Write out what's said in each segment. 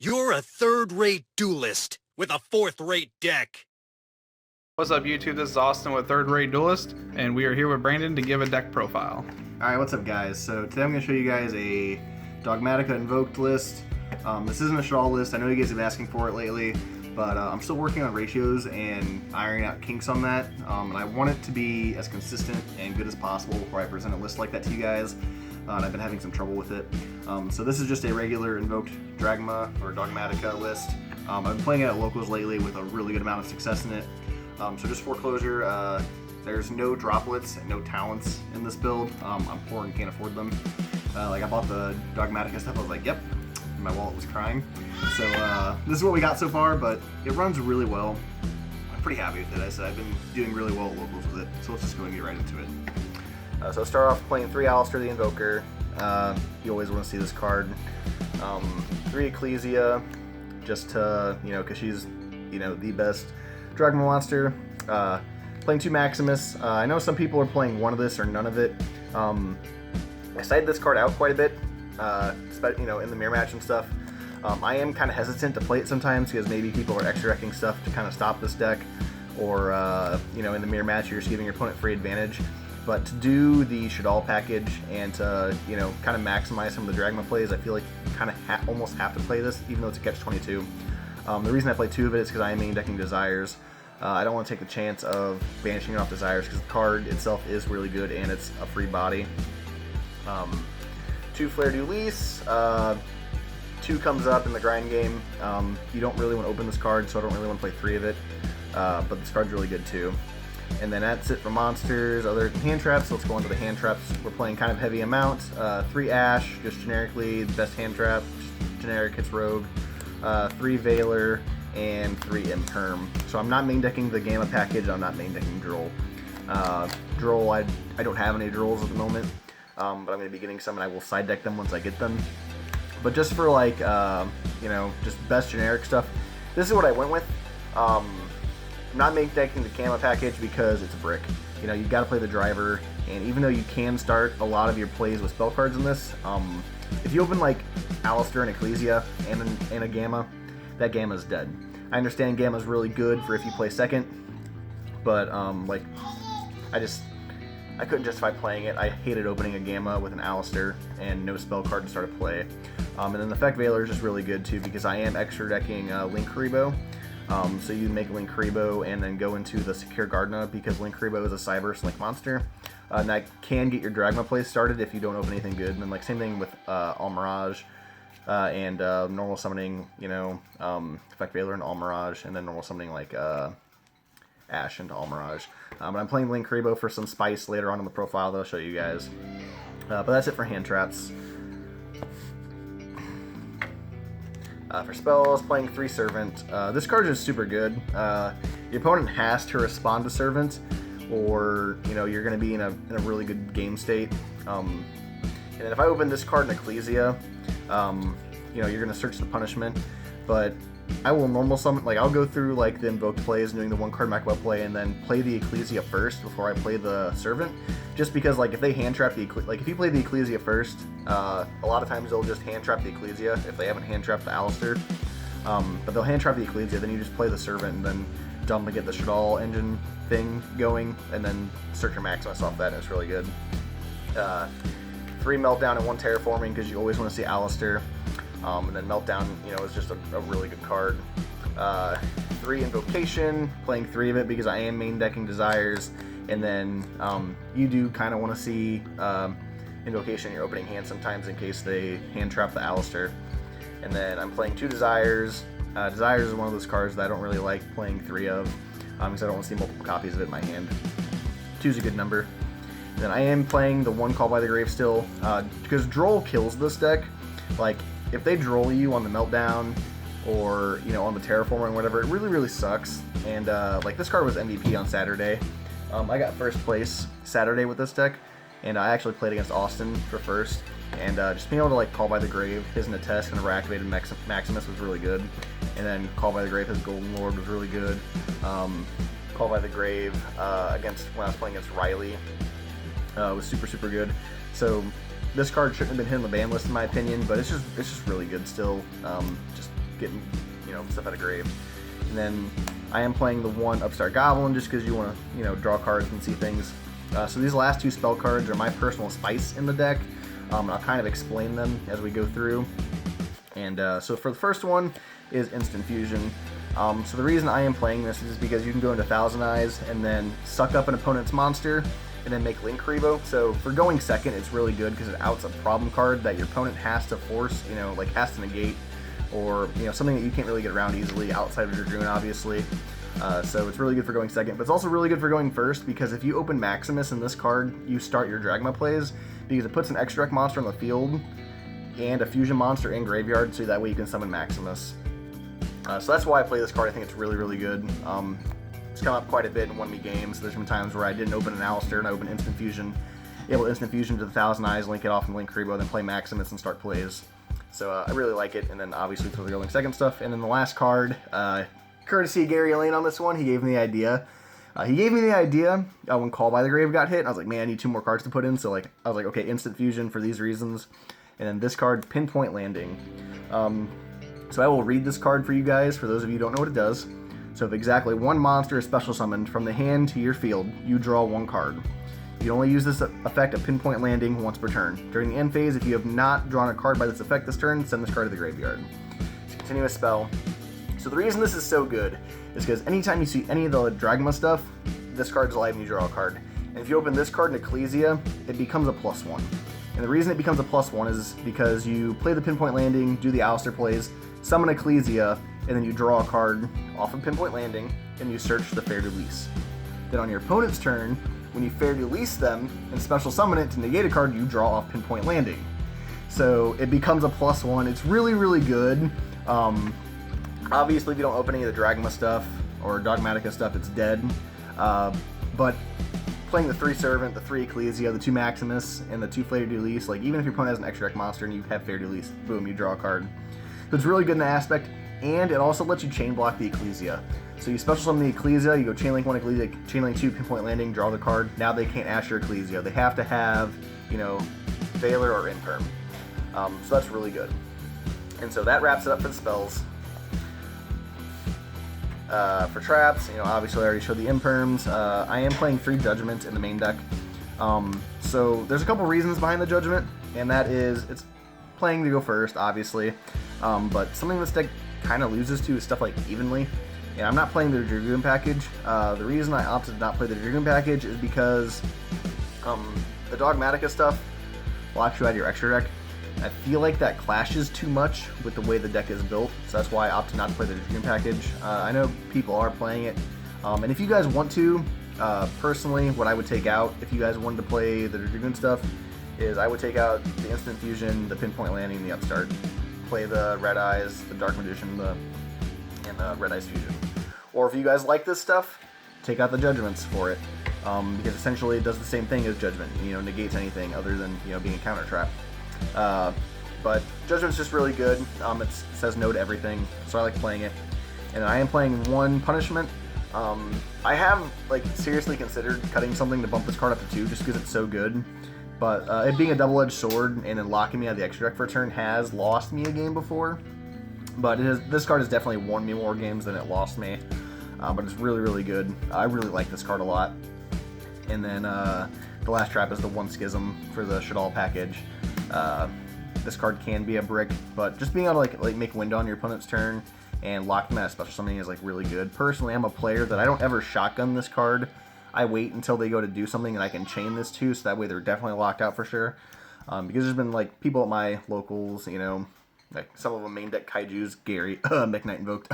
You're a third-rate duelist with a fourth-rate deck. What's up, YouTube? This is Austin with Third Rate Duelist, and we are here with Brandon to give a deck profile. Alright, what's up, guys? So today I'm going to show you guys a Dogmatika Invoked list. This isn't a Shawl list. I know you guys have been asking for it lately, but I'm still working on ratios and ironing out kinks on that. And I want it to be as consistent and good as possible before I present a list like that to you guys. And I've been having some trouble with it. So this is just a regular Invoked Dragma or Dogmatika list. I've been playing it at locals lately with a really good amount of success in it. So just foreclosure, there's no droplets and no talents in this build. I'm poor and can't afford them. Like I bought the Dogmatika stuff, I was like, yep, and my wallet was crying. So this is what we got so far, but it runs really well. I'm pretty happy with it. I said I've been doing really well at locals with it, so let's just go and get right into it. So I'll start off playing 3 Alistair the Invoker. You always want to see this card. 3 Ecclesia, just to, because she's, the best Dragma monster. Playing 2 Maximus. I know some people are playing one of this or none of it. I cited this card out quite a bit, in the mirror match and stuff. I am kind of hesitant to play it sometimes because maybe people are extra decking stuff to kind of stop this deck, or in the mirror match you're just giving your opponent free advantage. But to do the Shadal package and to kind of maximize some of the Dragma plays, I feel like you kind of almost have to play this, even though it's a catch-22. The reason I play 2 of it is because I am main decking Desires. I don't want to take the chance of banishing it off Desires because the card itself is really good and it's a free body. 2 Flare Duelise. 2 comes up in the grind game. You don't really want to open this card, so I don't really want to play 3 of it. But this card's really good too. And then that's it for monsters other than hand traps. So let's go into the hand traps. We're playing kind of heavy amount. 3 Ash, just generically the best hand trap. Generic hits Rogue. 3 Veiler, and 3 Imperm. So I'm not main decking the Gamma package, I'm not main decking Droll. Droll, I don't have any Drolls at the moment, but I'm going to be getting some and I will side deck them once I get them. But just for like, just best generic stuff, this is what I went with. I'm not main decking the Gamma package because it's a brick. You've got to play the driver, and even though you can start a lot of your plays with spell cards in this, if you open like Alistair and Ecclesia and a Gamma, that Gamma's dead. I understand Gamma's really good for if you play second, but I couldn't justify playing it. I hated opening a Gamma with an Alistair and no spell card to start a play. And then the Effect Veiler is just really good too because I am extra decking Link Karibo. So you make Link Karibo and then go into the Secure Gardna because Link Karibo is a Cyber Link monster. And that can get your Dragma plays started if you don't open anything good. And then same thing with All Mirage and normal summoning, Effect Veiler and All Mirage, and then normal summoning like Ash into All Mirage. But I'm playing Link Karibo for some spice later on in the profile that I'll show you guys. But that's it for hand traps. For spells, playing 3 Servant. This card is super good. Your opponent has to respond to Servant, or you're going to be in a really good game state. And then if I open this card in Ecclesia, you're going to search the punishment, but I will normal summon, I'll go through the Invoked plays and doing the 1 card Macbeth play and then play the Ecclesia first before I play the Servant, just because if they hand trap the if you play the Ecclesia first, a lot of times they'll just hand trap the Ecclesia if they haven't hand trapped the Alistair, but they'll hand trap the Ecclesia, then you just play the Servant and then dump to get the Shadal engine thing going, and then search your Maximus off that, and it's really good. 3 Meltdown and 1 Terraforming because you always want to see Alistair. And then Meltdown, is just a really good card. 3 Invocation, playing 3 of it because I am main decking Desires. And then you do kind of want to see Invocation in your opening hand sometimes in case they hand trap the Alistair. And then I'm playing 2 Desires. Desires is one of those cards that I don't really like playing 3 of because I don't want to see multiple copies of it in my hand. 2 is a good number. And then I am playing the 1 Call by the Grave still because Droll kills this deck. If they droll you on the Meltdown or on the Terraformer and whatever, it really, really sucks. And this card was MVP on Saturday. I got first place Saturday with this deck, and I actually played against Austin for first. And just being able to Call by the Grave, his Natest and overactivated Maximus was really good. And then Call by the Grave, his Golden Lord was really good. Call by the Grave against when I was playing against Riley was super, super good. So this card shouldn't have been hit on the ban list in my opinion, but it's just really good still. Just getting, you know, stuff out of grave. And then I am playing the 1 Upstart Goblin just because you want to, you know, draw cards and see things. So these last 2 spell cards are my personal spice in the deck. And I'll kind of explain them as we go through. And so for the first one is Instant Fusion. So the reason I am playing this is because you can go into Thousand Eyes and then suck up an opponent's monster and then make Link Revo. So for going second, it's really good because it outs a problem card that your opponent has to force, you know, like has to negate, or, you know, something that you can't really get around easily outside of your Dragoon, obviously. So it's really good for going second, but it's also really good for going first because if you open Maximus in this card, you start your Dragma plays because it puts an extra deck monster on the field and a fusion monster in graveyard, so that way you can summon Maximus. So that's why I play this card. I think it's really, really good. It's come up quite a bit in 1v games. There's been times where I didn't open an Alistair and I opened Instant Fusion, able to Instant Fusion to the Thousand Eyes, link it off and Link Rebo, then play Maximus and start plays. So I really like it, and then obviously for the going second stuff. And then the last card, courtesy Gary Lane on this one, he gave me the idea. When Call by the Grave got hit. I was like, man, I need 2 more cards to put in. So like, I was like, okay, Instant Fusion for these reasons. And then this card, Pinpoint Landing. So I will read this card for you guys, for those of you who don't know what it does. So if exactly 1 monster is special summoned from the hand to your field, you draw 1 card. You can only use this effect of Pinpoint Landing once per turn. During the end phase, if you have not drawn a card by this effect this turn, send this card to the graveyard. It's a continuous spell. So the reason this is so good is because anytime you see any of the Dragma stuff, this card's alive and you draw a card. And if you open this card in Ecclesia, it becomes a +1. And the reason it becomes a +1 is because you play the Pinpoint Landing, do the Alistair plays, summon Ecclesia, and then you draw a card off of Pinpoint Landing, and you search the Fair Release. Then on your opponent's turn, when you Fair Release them and special summon it to negate a card, you draw off Pinpoint Landing. So it becomes a +1. It's really, really good. Obviously, if you don't open any of the Dragma stuff or Dogmatika stuff, it's dead. But playing the 3 Servant, the 3 Ecclesia, the 2 Maximus, and the 2 Fair Release, like even if your opponent has an extra deck monster and you have Fair Release, boom, you draw a card. So it's really good in that aspect, and it also lets you chain block the Ecclesia. So you special summon the Ecclesia, you go chain link 1 Ecclesia, chain link 2 Pinpoint Landing, draw the card. Now they can't ash your Ecclesia. They have to have, you know, Veiler or Imperm. So that's really good. And so that wraps it up for the spells. For traps, you know, obviously I already showed the Imperms. I am playing 3 Judgment in the main deck. So there's a couple reasons behind the Judgment, and that is it's playing to go first, obviously. But something this deck kind of loses to is stuff like Evenly. And I'm not playing the Dragoon package. The reason I opted to not play the Dragoon package is because the Dogmatika stuff locks you out of your extra deck. I feel like that clashes too much with the way the deck is built, so that's why I opted not to play the Dragoon package. I know people are playing it, and if you guys want to, personally, what I would take out if you guys wanted to play the Dragoon stuff is I would take out the Instant Fusion, the Pinpoint Landing, and the Upstart. Play the Red Eyes, the Dark Magician, and the Red Eyes Fusion. Or if you guys like this stuff, take out the Judgments for it, because essentially it does the same thing as Judgment, you know, negates anything other than, you know, being a counter trap. But Judgment's just really good. It says no to everything, so I like playing it. And I am playing 1 Punishment. I have like seriously considered cutting something to bump this card up to 2 just because it's so good. But it being a double-edged sword and then locking me out of the extra deck for a turn has lost me a game before. But this card has definitely won me more games than it lost me. But it's really, really good. I really like this card a lot. And then the last trap is the 1 Schism for the Shadal package. This card can be a brick, but just being able to like make window on your opponent's turn and lock them at a special summoning is like really good. Personally, I'm a player that I don't ever shotgun this card. I wait until they go to do something and I can chain this too, so that way they're definitely locked out for sure. Because there's been like people at my locals, you know, like some of them main deck kaijus, Gary, McKnight Invoked.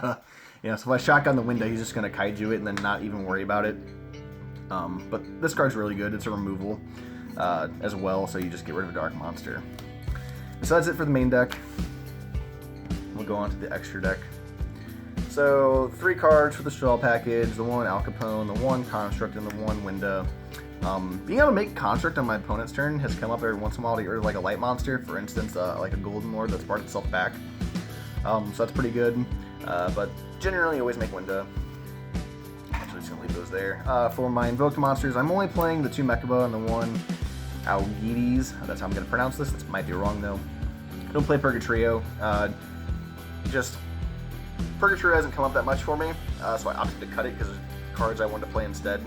You know, so if I shotgun the window, he's just gonna kaiju it and then not even worry about it. But this card's really good. It's a removal as well, so you just get rid of a dark monster. So that's it for the main deck. We'll go on to the extra deck. So 3 cards for the Shadal package, the 1 Al Capone, the 1 Construct, and the 1 Window. Being able to make Construct on my opponent's turn has come up every once in a while to get rid of like a light monster, for instance, like a Golden Lord that's brought itself back. So that's pretty good, but generally always make Window. Actually, just gonna leave those there. For my Invoked monsters, I'm only playing the 2 Mechaba and the 1 Algides. That's how I'm gonna pronounce this. This might be wrong though. Don't play Purgatrio. Just Purgatory hasn't come up that much for me, so I opted to cut it because there's cards I wanted to play instead.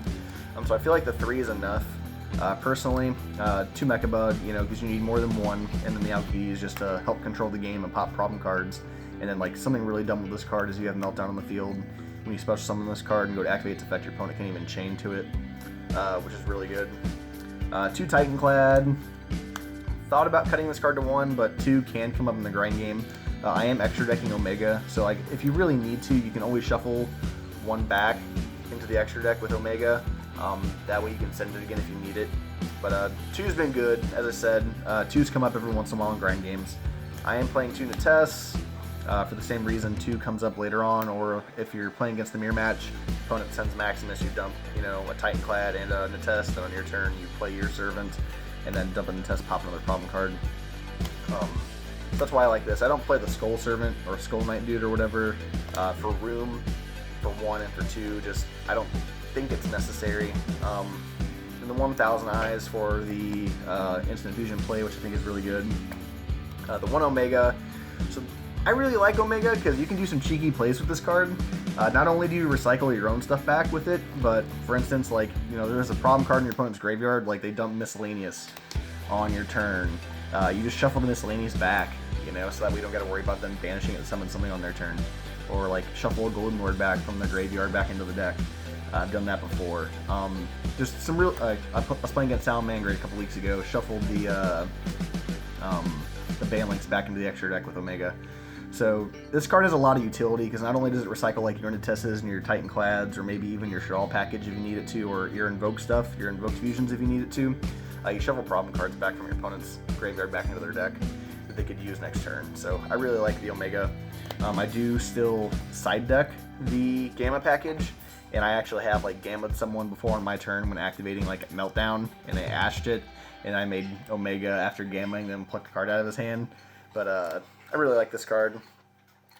So I feel like the 3 is enough. Personally, 2 Mecha Bug, because you need more than 1, and then the Alchemy is just to help control the game and pop problem cards. And then like something really dumb with this card is you have Meltdown on the field. When you special summon this card and go to activate its effect, your opponent can't even chain to it, which is really good. 2 Titanclad. Thought about cutting this card to 1, but 2 can come up in the grind game. I am extra decking Omega, so like if you really need to, you can always shuffle 1 back into the extra deck with Omega. That way you can send it again if you need it. But 2's been good, as I said. 2's come up every once in a while in grind games. I am playing 2 Nates. For the same reason 2 comes up later on, or if you're playing against the mirror match, opponent sends Maximus, you dump, a Titanclad and a Nates, then on your turn you play your Servant, and then dump a Nates, pop another problem card. That's why I like this. I don't play the Skull Servant or Skull Knight Dude or whatever for room, for 1 and for 2, just I don't think it's necessary. And the 1000 Eyes for the Instant Fusion play, which I think is really good. The 1 Omega, so I really like Omega because you can do some cheeky plays with this card. Not only do you recycle your own stuff back with it, but for instance, like, there's a problem card in your opponent's graveyard, like they dump Miscellaneous on your turn. You just shuffle the Miscellaneous back, so that we don't got to worry about them banishing it to summon something on their turn. Or like shuffle a Golden Lord back from the graveyard back into the deck. I've done that before. Just some real, I was playing against Salamangreat a couple weeks ago, shuffled the Banlinks back into the extra deck with Omega. So this card has a lot of utility because not only does it recycle like your Natesses and your Titanclads, or maybe even your Shawl package if you need it to, or your Invoked stuff, your Invoked Fusions if you need it to. You shuffle problem cards back from your opponent's graveyard back into their deck that they could use next turn. So I really like the Omega. I do still side deck the Gamma package, and I actually have like Gamma'd someone before on my turn when activating like Meltdown, and they ashed it, and I made Omega after Gammaing them, plucked a card out of his hand. But I really like this card.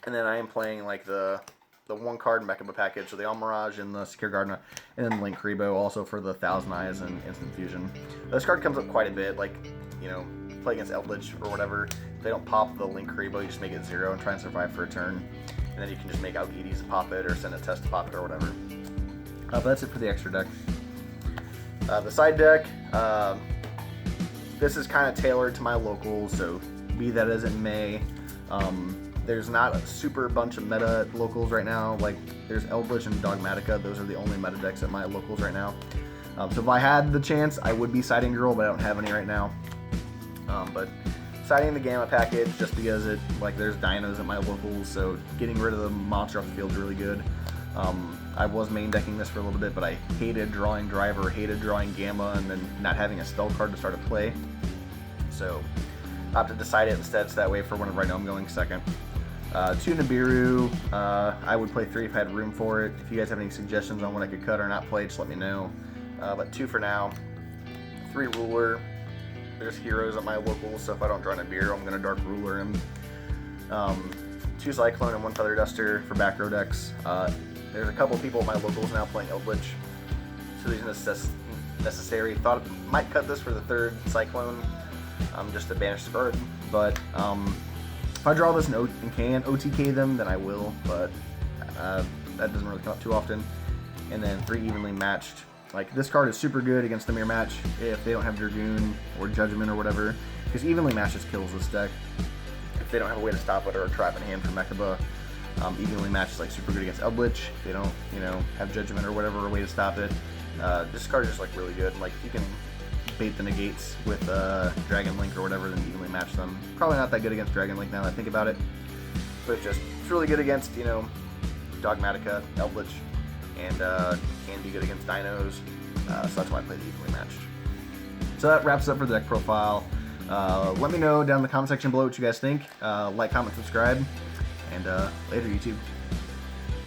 And then I am playing like the 1 card Mechaba package, so the Almirage and the Secure Gardener, and then Link Karibo also for the 1000 Eyes and Instant Fusion. This card comes up quite a bit, like, play against Eldritch or whatever. If they don't pop the Link Karibo, you just make it 0 and try and survive for a turn. And then you can just make Algides to pop it, or send a test to pop it, or whatever. But that's it for the extra deck. The side deck, this is kind of tailored to my locals, so be that as it may. There's not a super bunch of meta locals right now. Like, there's Eldritch and Dogmatika. Those are the only meta decks at my locals right now. So if I had the chance, I would be siding Girl, but I don't have any right now. But siding the Gamma package, just because there's dinos at my locals, so getting rid of the monster off the field is really good. I was main decking this for a little bit, but I hated drawing Driver, hated drawing Gamma, and then not having a spell card to start a play. So I opted to side it instead, so that way for whenever I know I'm going second. 2 Nibiru, I would play 3 if I had room for it. If you guys have any suggestions on what I could cut or not play, just let me know. But 2 for now. 3 Ruler. There's heroes at my locals, so if I don't draw Nibiru, I'm going to Dark Ruler him. 2 Cyclone and 1 Feather Duster for back row decks. There's a couple people at my locals now playing Eldritch, so these are necessary. Thought I might cut this for the 3rd Cyclone, just to banish the bird, but if I draw this and can OTK them, then I will, but that doesn't really come up too often. And then 3 Evenly Matched. Like, this card is super good against the mirror match if they don't have Dragoon or Judgment or whatever, because Evenly Matched just kills this deck. If they don't have a way to stop it or a trap in hand for Mechaba, Evenly Matched is like super good against Eldritch. If they don't, have Judgment or whatever, a way to stop it. This card is just like really good. Like, if you can bait the negates with Dragon Link or whatever, then evenly match them. Probably not that good against Dragon Link now that I think about it, but it's really good against Dogmatika, Eldritch, and can be good against dinos. So that's why I play the evenly matched. So that wraps up for the deck profile. Let me know down in the comment section below what you guys think. Like, comment, subscribe, and later, YouTube.